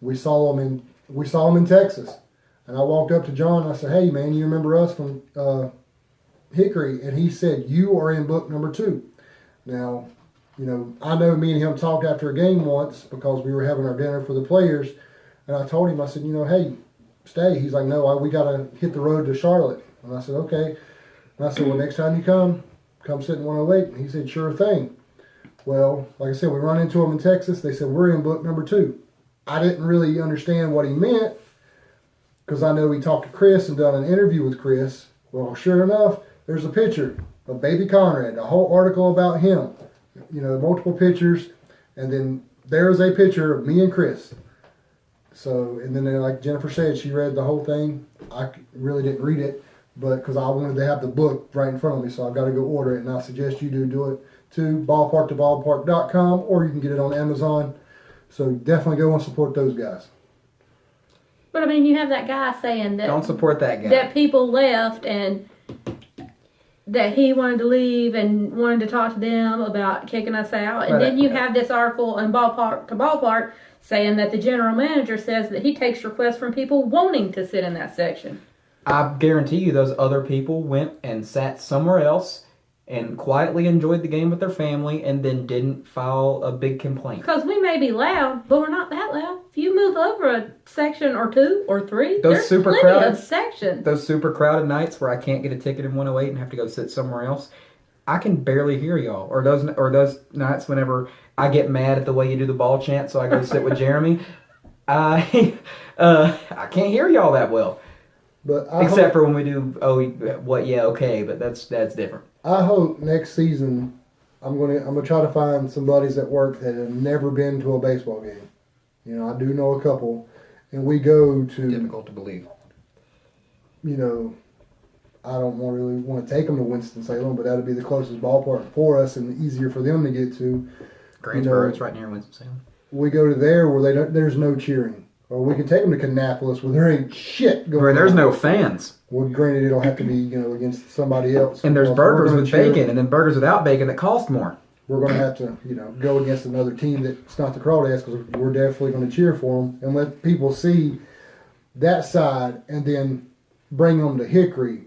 we saw them in Texas, and I walked up to John. And I said, "Hey, man, you remember us from Hickory?" And he said, "You are in book number 2." Now, you know, I know me and him talked after a game once because we were having our dinner for the players, and I told him, I said, "You know, hey, stay." He's like, "No, we gotta hit the road to Charlotte." And I said, "Okay." And I said, "Well, next time you come sit in 108." And he said, "Sure thing." Well, like I said, we run into them in Texas. They said, "We're in book number 2." I didn't really understand what he meant because I know he talked to Chris and done an interview with Chris. Well, sure enough, there's a picture of baby Conrad, a whole article about him, you know, multiple pictures. And then there's a picture of me and Chris. So, and then like Jennifer said, she read the whole thing. I really didn't read it, but because I wanted to have the book right in front of me, so I've got to go order it. And I suggest you do it to ballparktoballpark.com, or you can get it on Amazon. So definitely go and support those guys. But I mean, you have that guy saying that Don't support that guy. that people left and that he wanted to leave and wanted to talk to them about kicking us out. And then you have this article in Ballpark to Ballpark saying that the general manager says that he takes requests from people wanting to sit in that section. I guarantee you those other people went and sat somewhere else and quietly enjoyed the game with their family and then didn't file a big complaint. Because we may be loud, but we're not that loud. If you move over a section or 2 or 3, there's plenty of sections. Those super crowded nights where I can't get a ticket in 108 and have to go sit somewhere else, I can barely hear y'all. Or those nights whenever I get mad at the way you do the ball chant, so I go sit with Jeremy. I can't hear y'all that well. But Except for when we do okay, but that's different. I hope next season I'm gonna try to find some buddies at work that have never been to a baseball game. You know, I do know a couple, and we go to. Difficult to believe. You know, I don't really want to take them to Winston-Salem, but that'd be the closest ballpark for us and easier for them to get to. Greensboro, it's right near Winston-Salem. We go to there where there's no cheering. Or we can take them to Kannapolis where there ain't shit going on. Where there's no fans. Well, granted, it'll have to be, you know, against somebody else. And there's burgers with bacon and then burgers without bacon that cost more. We're going to have to, you know, go against another team that's not the Crawdads because we're definitely going to cheer for them and let people see that side and then bring them to Hickory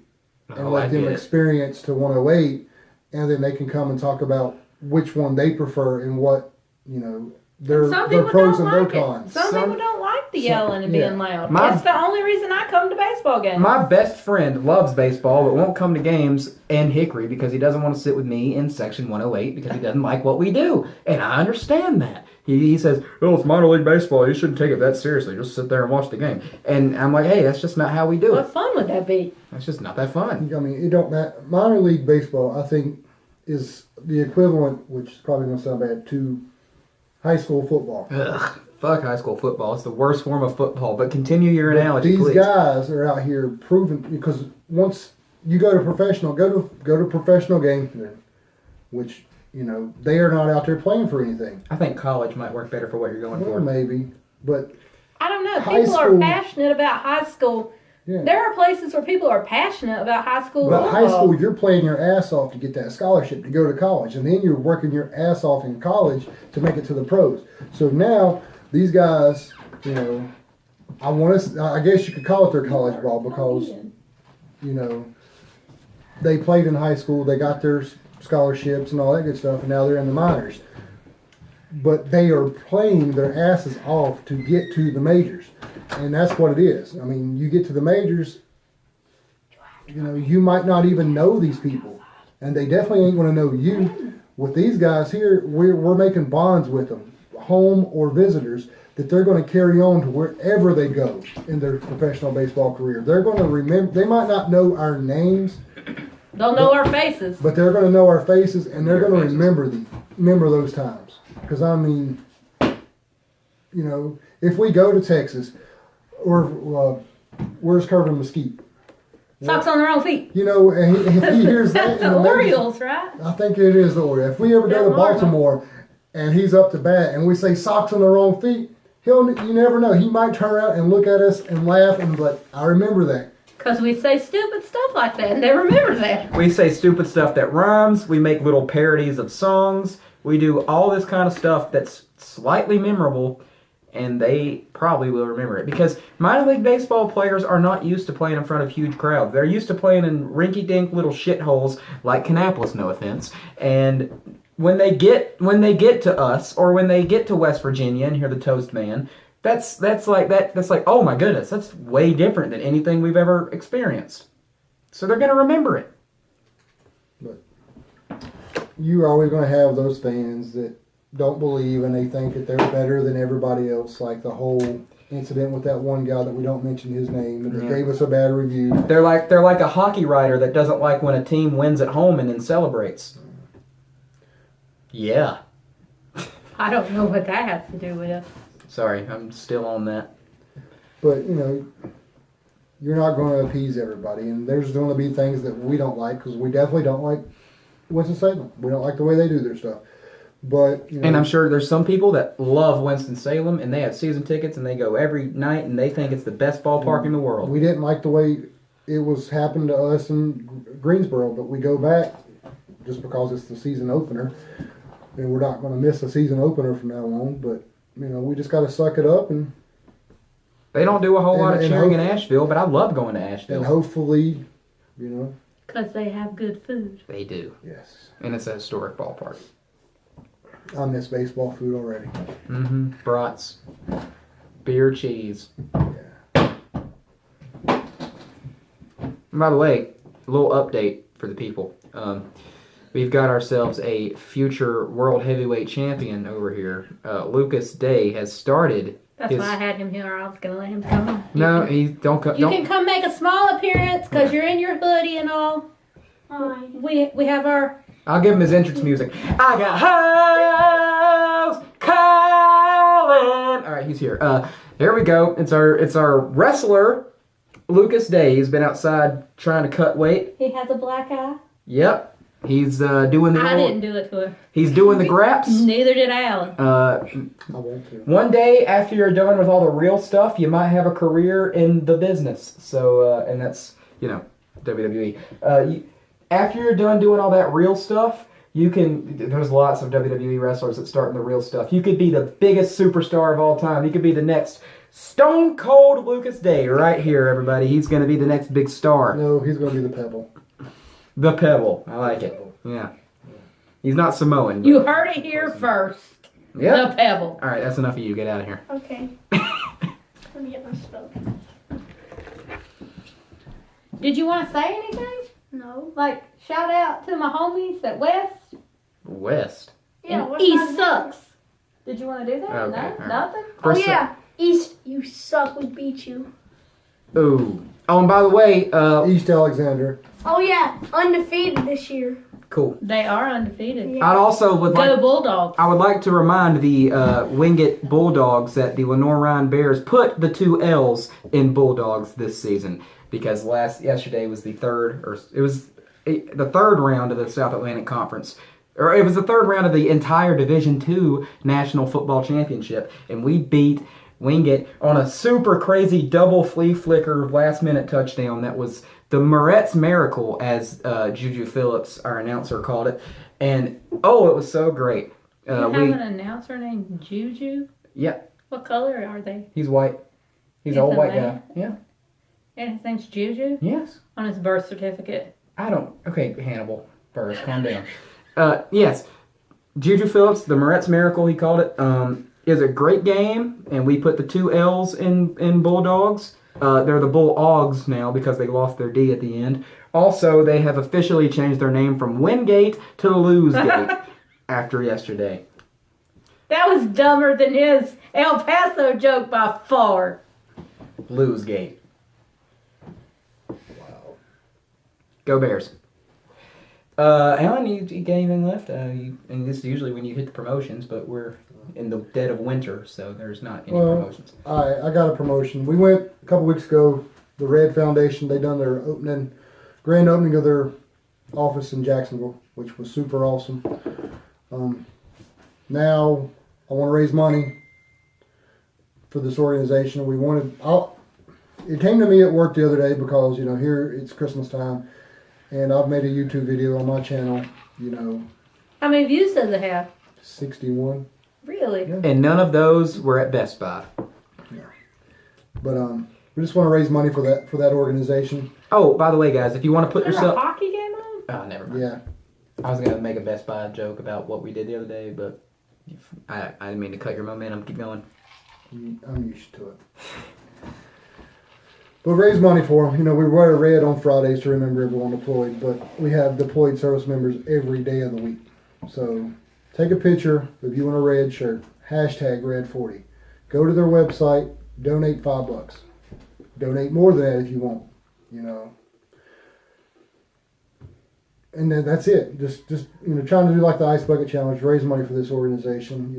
and let them experience to 108 and then they can come and talk about which one they prefer and what, you know, their pros and their cons. Some people don't like the yelling and being loud. That's the only reason I come to baseball games. My best friend loves baseball but won't come to games in Hickory because he doesn't want to sit with me in section 108 because he doesn't like what we do. And I understand that. He says, "Oh, it's minor league baseball. You shouldn't take it that seriously. Just sit there and watch the game." And I'm like, hey, that's just not how we do it. What fun would that be? That's just not that fun. I mean, it don't matter. Minor league baseball, I think, is the equivalent, which is probably going to sound bad, to high school football. Ugh, fuck high school football. It's the worst form of football. But continue your analogy, These please. guys are out here proving, because once you go to professional, go to professional games, which, you know, they are not out there playing for anything. I think college might work better for what you're going for. Maybe, but I don't know. People are passionate about high school. Yeah. There are places where people are passionate about high school But football. high school, you're playing your ass off to get that scholarship to go to college. And then you're working your ass off in college to make it to the pros. So now, these guys, you know, I guess you could call it their college ball because, you know, they played in high school, they got their scholarships and all that good stuff, and now they're in the minors. But they are playing their asses off to get to the majors. And that's what it is. I mean, you get to the majors, you know, you might not even know these people. And they definitely ain't going to know you. With these guys here, we're making bonds with them, home or visitors, that they're going to carry on to wherever they go in their professional baseball career. They're going to remember, they might not know our names. They'll know our faces. But they're going to know our faces, and they're going to remember these. remember those times. Because, I mean, you know, if we go to Texas, or where's Kirby Mesquite? Socks on their own feet. You know, and if he hears that, That's the Orioles, right? I think it is the Orioles. If we ever go to Baltimore and he's up to bat and we say socks on the wrong feet, you never know. He might turn around and look at us and laugh and be like, I remember that. Because we say stupid stuff like that, and they remember that. We say stupid stuff that rhymes. We make little parodies of songs. We do all this kind of stuff that's slightly memorable, and they probably will remember it. Because minor league baseball players are not used to playing in front of huge crowds. They're used to playing in rinky-dink little shitholes like Kannapolis, no offense. And when they get to us, or when they get to West Virginia and hear the Toast Man, that's like, oh my goodness, that's way different than anything we've ever experienced. So they're gonna remember it. But you're always going to have those fans that don't believe and they think that they're better than everybody else. Like the whole incident with that one guy that we don't mention his name and that gave us a bad review. They're like a hockey writer that doesn't like when a team wins at home and then celebrates. Yeah. I don't know what that has to do with it. Sorry, I'm still on that. But, you know, you're not going to appease everybody. And there's going to be things that we don't like because we definitely don't like Winston-Salem. We don't like the way they do their stuff. But, you know, And I'm sure there's some people that love Winston-Salem and they have season tickets and they go every night and they think it's the best ballpark in the world. we didn't like the way it was happened to us in Greensboro, but we go back just because it's the season opener. And we're not going to miss a season opener from now on. But, you know, we just got to suck it up and They don't do a whole lot of and cheering in Asheville, but I love going to Asheville. and hopefully, you know, Because they have good food. They do. yes. And it's a historic ballpark. I miss baseball food already. Mm-hmm. Brats. Beer, cheese. Yeah. By the way, a little update for the people. We've got ourselves a future world heavyweight champion over here. Lucas Day has started. That's why I had him here. I was going to let him come. No, he don't come. You can come make a small appearance because you're in your hoodie and all. We have our... I'll give him his entrance music. I got house calling. All right, he's here. There we go. It's our wrestler, Lucas Day. He's been outside trying to cut weight. He has a black eye. Yep. He's doing the. I didn't do it to him. He's doing the graps. Neither did Alan. I want to. One day after you're done with all the real stuff, you might have a career in the business. So, and that's, WWE. After you're done doing all that real stuff, there's lots of WWE wrestlers that start in the real stuff. You could be the biggest superstar of all time. You could be the next Stone Cold Lucas Day right here, everybody. He's going to be the next big star. No, he's going to be the Pebble. The Pebble. I like it. Yeah. He's not Samoan. You heard it here first. Yep. The Pebble. All right, that's enough of you. Get out of here. Okay. Let me get my spell. Did you want to say anything? No. Like, shout out to my homies at West West. Yeah, and what's East my name? sucks. Did you want to do that? Okay, No? all right. Nothing? Oh First- yeah, East, you suck. We beat you. Ooh. Oh, and by the way, East Alexander. Oh yeah, undefeated this year. cool. They are undefeated. Yeah. I'd also would Go like. Bulldogs. I would like to remind the Wingate Bulldogs that the Lenore Ryan Bears put the 2 L's in Bulldogs this season because yesterday was the third round of the South Atlantic Conference. Or it was the third round of the entire Division II National Football Championship, and we beat Wingate on a super crazy double flea flicker last minute touchdown that was the Moretz Miracle, as Juju Phillips, our announcer, called it. And, it was so great. You have an announcer named Juju? Yeah, What color are they? he's white. He's an He's old a white man? guy. Yeah. And his name's Juju? Yes. On his birth certificate. Okay, Hannibal, first, calm down. Yes, Juju Phillips, the Moretz Miracle, he called it, is a great game, and we put the 2 L's in Bulldogs. They're the Bull-Ogs now because they lost their D at the end. Also, they have officially changed their name from Wingate to Losegate after yesterday. That was dumber than his El Paso joke by far. Losegate. Wow. Go Bears. Alan, you got anything left? And this is usually when you hit the promotions, but we're in the dead of winter, so there's not any promotions. I got a promotion. We went a couple weeks ago. The Red Foundation, they done their grand opening of their office in Jacksonville, which was super awesome. Now I want to raise money for this organization. It came to me at work the other day because here it's Christmas time, and I've made a YouTube video on my channel. How many views does it have? 61. Really? Yeah. And none of those were at Best Buy. But we just want to raise money for that organization. Oh, by the way, guys, if you want to put Is there a yourself... hockey game on? Oh, never mind. Yeah. I was going to make a Best Buy joke about what we did the other day, but I didn't mean to cut your momentum. Keep going. I'm used to it. But raise money for them. We wear red on Fridays to remember everyone deployed, but we have deployed service members every day of the week. So take a picture of you in a red shirt, #Red40. Go to their website, donate $5. Donate more than that if you want, And then that's it. Just trying to do like the Ice Bucket Challenge, raise money for this organization.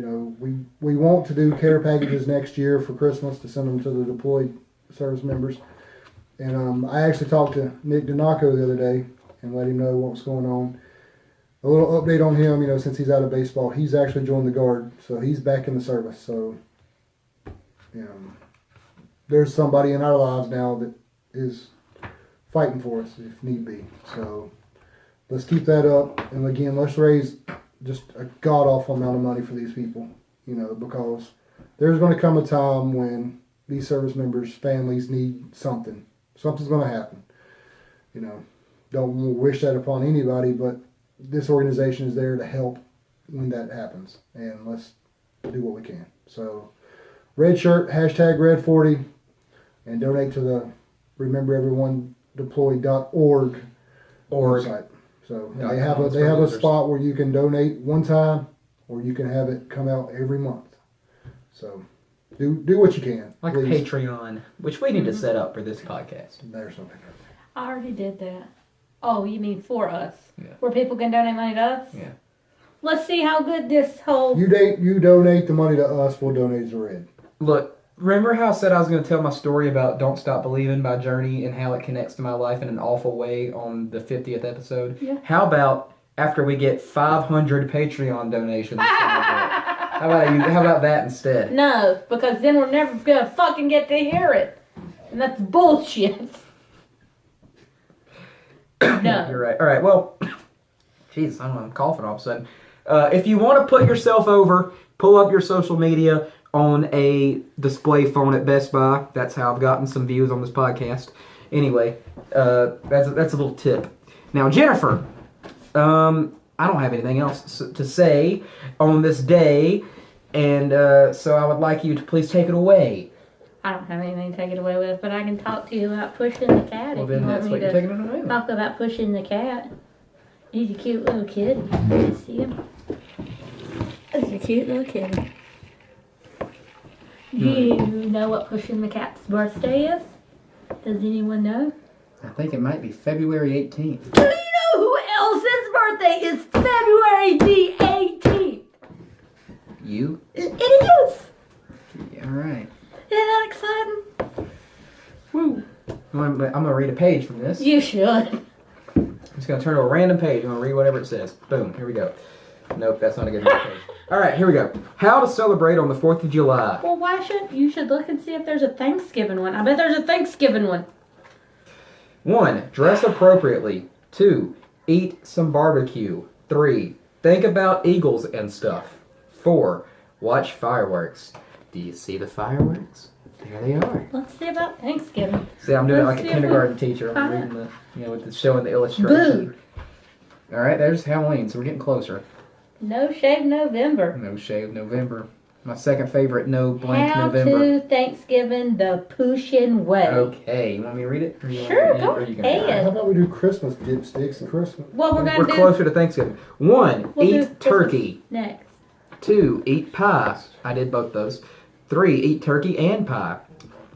We want to do care packages next year for Christmas to send them to the deployed service members. And I actually talked to Nick Donaco the other day and let him know what was going on. A little update on him, since he's out of baseball, he's actually joined the Guard, so he's back in the service. So, there's somebody in our lives now that is fighting for us if need be. So, let's keep that up. And again, let's raise just a god-awful amount of money for these people, because there's going to come a time when these service members' families need something. Something's going to happen. Don't wish that upon anybody, but this organization is there to help when that happens. And let's do what we can. So, red shirt, #Red40, and donate to the RememberEveryoneDeployed.org website. So they have a spot where you can donate one time, or you can have it come out every month. So do what you can. Like please. Patreon, which we need to set up for this podcast. There's something. I already did that. Oh, you mean for us? Yeah. Where people can donate money to us? Yeah. Let's see how good this whole... You donate the money to us, we'll donate to Red. Look, remember how I said I was going to tell my story about Don't Stop Believing by Journey and how it connects to my life in an awful way on the 50th episode? Yeah. How about after we get 500 Patreon donations? How about that instead? No, because then we're never going to fucking get to hear it. And that's bullshit. No. You're right. All right, well, jeez, I'm coughing all of a sudden. If you want to put yourself over, pull up your social media on a display phone at Best Buy. That's how I've gotten some views on this podcast. Anyway, that's a little tip. Now, Jennifer, I don't have anything else to say on this day, and so I would like you to please take it away. I don't have anything to take it away with, but I can talk to you about pushing the cat Well, if then you that's want what me you're to taking it away with. talk about pushing the cat. He's a cute little kid. You see him? He's a cute little kid. Do you know what pushing the cat's birthday is? Does anyone know? I think it might be February 18th. Do you know who else's birthday is February the 18th? You? It is! Yeah, all right. Isn't that exciting? Woo. I'm going to read a page from this. You should. I'm just going to turn to a random page. I'm going to read whatever it says. Boom. Here we go. Nope, that's not a good page. All right, here we go. How to celebrate on the 4th of July. Well, why shouldn't you should look and see if there's a Thanksgiving one. I bet there's a Thanksgiving one. 1. Dress appropriately. 2. Eat some barbecue. 3. Think about eagles and stuff. 4. Watch fireworks. Do you see the fireworks? There they are. Let's see about Thanksgiving. See, I'm doing it Let's like a see if kindergarten teacher. I'm reading the, with the showing the illustration. All right, there's Halloween, so we're getting closer. No Shave November. No Shave November. My second favorite, No Blank How November. to Thanksgiving the Pushin' Way. Okay, you want me to read it? Or you want Sure, me to go or you gonna- ahead. How about we do Christmas dipsticks and Christmas? Well, we're We're gonna do closer to Thanksgiving. 1. We'll do Eat Christmas. turkey. next. 2. Eat pie. I did both those. 3. Eat turkey and pie.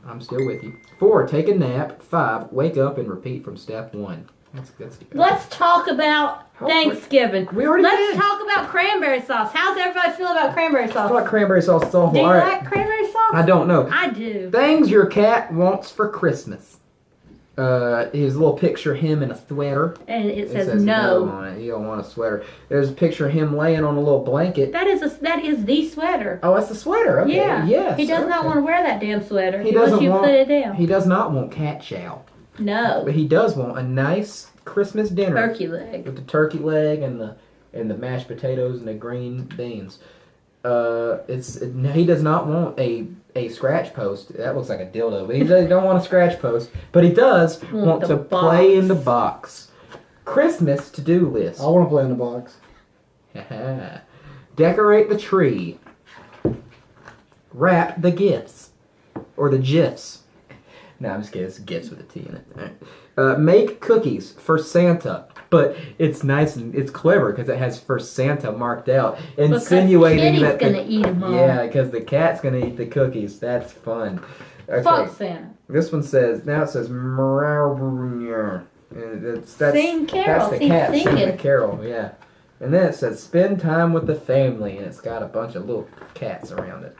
I'm still with you. 4. Take a nap. 5. Wake up and repeat from step 1. That's Let's talk about How- Thanksgiving. We already Let's did. talk about cranberry sauce. How's everybody feel about cranberry I sauce? feel like cranberry sauce is awful. Do you All right. like cranberry sauce? I don't know. I do. Things your cat wants for Christmas. His little picture of him in a sweater. And it It says, no. on it. He don't want a sweater. There's a picture of him laying on a little blanket. That is the sweater. Oh, that's the sweater. Okay. Yeah. Yes. He does not okay. want to wear that damn sweater. He He wants doesn't you to want- put it down. He does not want cat chow, No. but he does want a nice Christmas dinner Turkey leg. with the turkey leg and the mashed potatoes and the green beans. He does not want a scratch post. That looks like a dildo. But he don't want a scratch post, but he does want the to box. play in the box. Christmas to-do list. I want to play in the box. Decorate the tree. Wrap the gifts. Or the gifs. No, I'm just kidding. It's gifts with a T in it. All right. Make cookies for Santa. But it's nice and it's clever because it has for Santa marked out, insinuating because that the kitty's gonna eat them all. yeah, because the cat's gonna eat the cookies. That's fun. Okay, Fuck Santa. this one says now it says Meow. That's Sing carols. That's the He's cat singing the singing. carol. Yeah, and then it says spend time with the family, and it's got a bunch of little cats around it.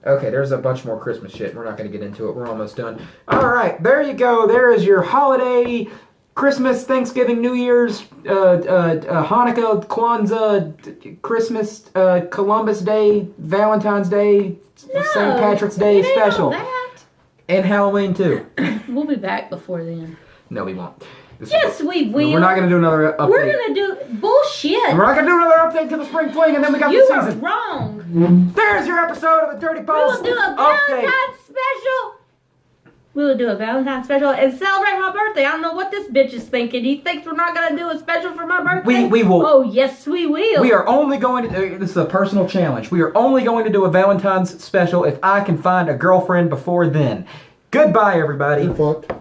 Okay, there's a bunch more Christmas shit. We're not going to get into it. We're almost done. All right, there you go. There is your holiday, Christmas, Thanksgiving, New Year's, Hanukkah, Kwanzaa, Christmas, Columbus Day, Valentine's Day, No, St. Patrick's Day it ain't all special, that. and Halloween too. We'll be back before then. No, we won't. This is- Yes, we will. We're not going to do another update. We're gonna do bullshit. We're not going to do another update to the spring fling, and then we got You the are season. wrong. There's your episode of the Dirty We Post will do a update. Valentine's special. We will do a Valentine's special and celebrate my birthday. I don't know what this bitch is thinking. He thinks we're not gonna do a special for my birthday. We will. Oh yes, we will. We are only going to. This is a personal challenge. We are only going to do a Valentine's special if I can find a girlfriend before then. Goodbye, everybody. You're fucked.